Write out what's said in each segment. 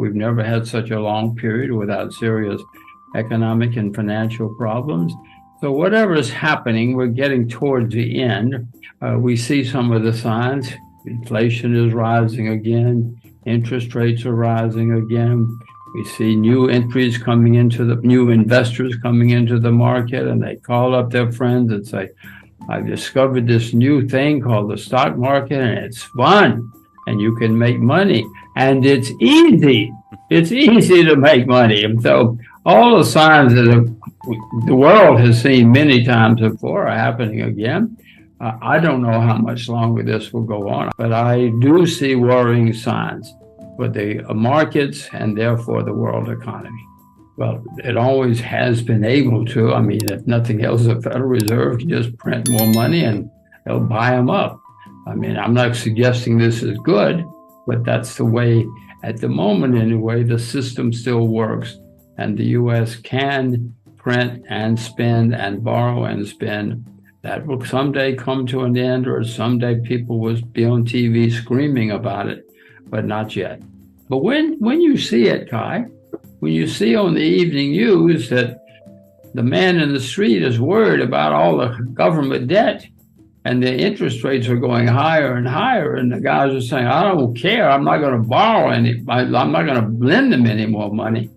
We've never had such a long period without serious economic and financial problems. So whatever is happening, we're getting towards the end. We see some of the signs. Inflation is rising again. Interest rates are rising again. We see new entries coming into new investors coming into the market, and they call up their friends and say, I've discovered this new thing called the stock market, and it's fun, and you can make money, and it's easy. It's easy to make money. And so all the signs that the world has seen many times before are happening again. I don't know how much longer this will go on, but I do see worrying signs for the markets and therefore the world economy. Well, it always has been able to. I mean, if nothing else, the Federal Reserve can just print more money and they'll buy them up. I mean, I'm not suggesting this is good, but that's the way, at the moment anyway, the system still works. And the U.S. can print and spend and borrow and spend. That will someday come to an end, or someday people will be on TV screaming about it, but not yet. But when you see it, Kai, when you see on the evening news that the man in the street is worried about all the government debt and the interest rates are going higher and higher, and the guys are saying, I don't care, I'm not going to borrow any, I'm not going to lend them any more money,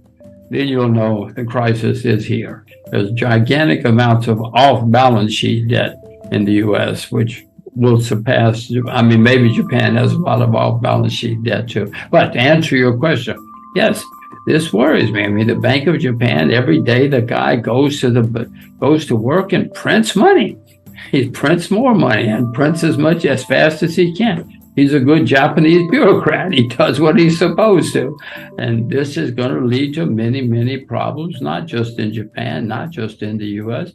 then you'll know the crisis is here. There's gigantic amounts of off-balance sheet debt in the U.S., which will surpass, I mean, maybe Japan has a lot of off-balance sheet debt too. But to answer your question, yes, this worries me. I mean, the Bank of Japan, every day the guy goes to work and prints money. He prints more money and prints as fast as he can. He's a good Japanese bureaucrat. He does what he's supposed to. And this is going to lead to many, many problems, not just in Japan, not just in the U.S.,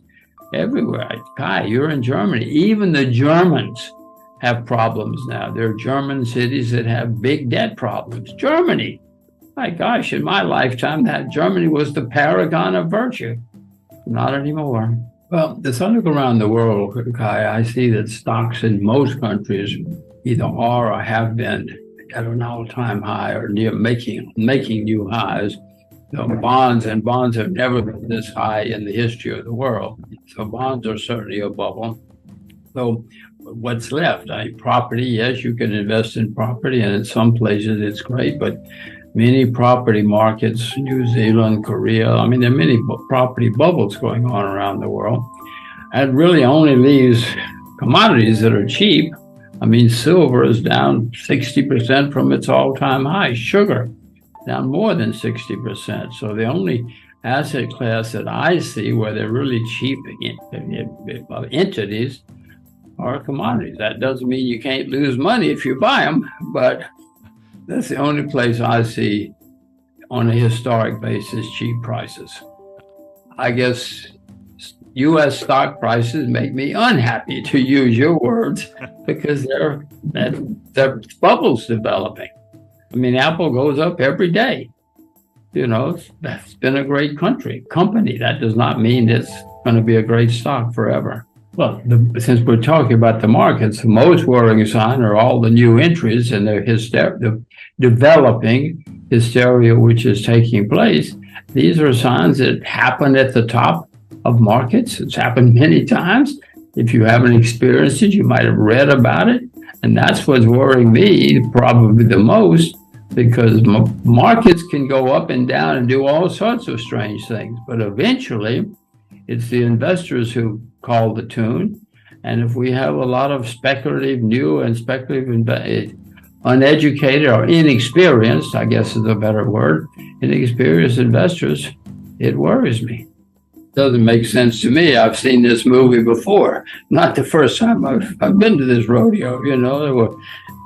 everywhere. Kai, you're in Germany. Even the Germans have problems now. There are German cities that have big debt problems. Germany. My gosh, in my lifetime, that Germany was the paragon of virtue. Not anymore. Well, as I look around the world, Kai, I see that stocks in most countries either are or have been at an all-time high or near making new highs. Bonds have never been this high in the history of the world. So bonds are certainly a bubble. So what's left? Property, yes, you can invest in property, and in some places it's great, but many property markets, New Zealand, Korea, I mean, there are many property bubbles going on around the world. And really only leaves commodities that are cheap. I mean, silver is down 60% from its all-time high. Sugar, down more than 60%. So the only asset class that I see where they're really cheap entities are commodities. That doesn't mean you can't lose money if you buy them, but that's the only place I see on a historic basis cheap prices. I guess U.S. stock prices make me unhappy, to use your words, because there are bubbles developing. I mean, Apple goes up every day. You know, that's been a great company. That does not mean it's going to be a great stock forever. Well, since we're talking about the markets, the most worrying sign are all the new entries and the developing hysteria which is taking place. These are signs that happen at the top of markets. It's happened many times. If you haven't experienced it, you might have read about it. And that's what's worrying me probably the most, because markets can go up and down and do all sorts of strange things. But eventually, it's the investors who call the tune. And if we have a lot of speculative uneducated or inexperienced, I guess is a better word, inexperienced investors, it worries me. Doesn't make sense to me. I've seen this movie before. Not the first time I've been to this rodeo. You know, there were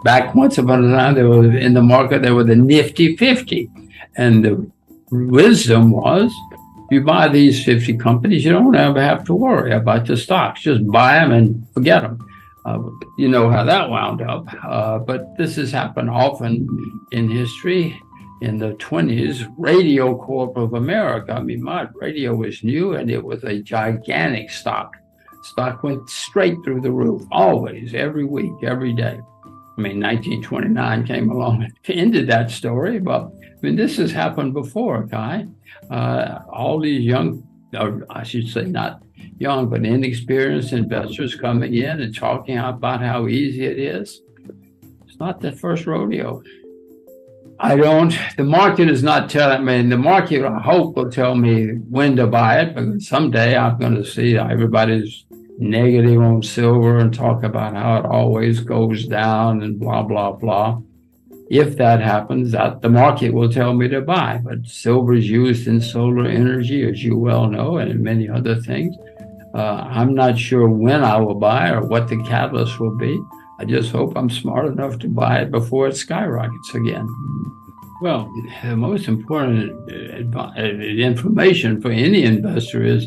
back once upon a time, there was in the market, there were the nifty 50. And the wisdom was, you buy these 50 companies, you don't ever have to worry about the stocks. Just buy them and forget them. You know how that wound up. But this has happened often in history. In the 20s, Radio Corp of America, I mean, my radio was new and it was a gigantic stock. Stock went straight through the roof, always, every week, every day. I mean, 1929 came along and ended that story, but mean, this has happened before, Kai. All these young, or I should say not young, but inexperienced investors coming in and talking about how easy it is. It's not the first rodeo. The market is not telling me, the market, I hope, will tell me when to buy it, because someday I'm going to see everybody's negative on silver and talk about how it always goes down and blah, blah, blah. If that happens, the market will tell me to buy. But silver is used in solar energy, as you well know, and in many other things. I'm not sure when I will buy or what the catalyst will be. I just hope I'm smart enough to buy it before it skyrockets again. Well, the most important information for any investor is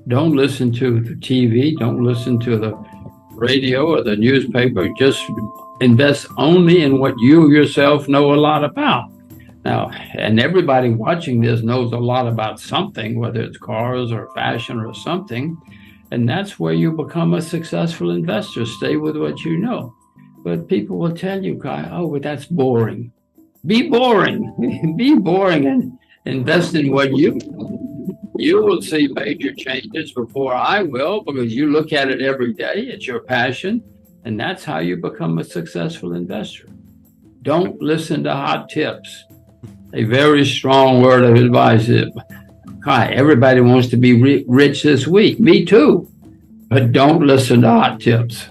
don't listen to the TV, don't listen to the radio or the newspaper. Just invest only in what you yourself know a lot about. Now, and everybody watching this knows a lot about something, whether it's cars or fashion or something. And that's where you become a successful investor. Stay with what you know. But people will tell you, Kai, oh, but that's boring. Be boring. Be boring and invest in what you will see major changes before I will, because you look at it every day. It's your passion. And that's how you become a successful investor. Don't listen to hot tips. A very strong word of advice is, Kai, everybody wants to be rich this week. Me too. But don't listen to hot tips.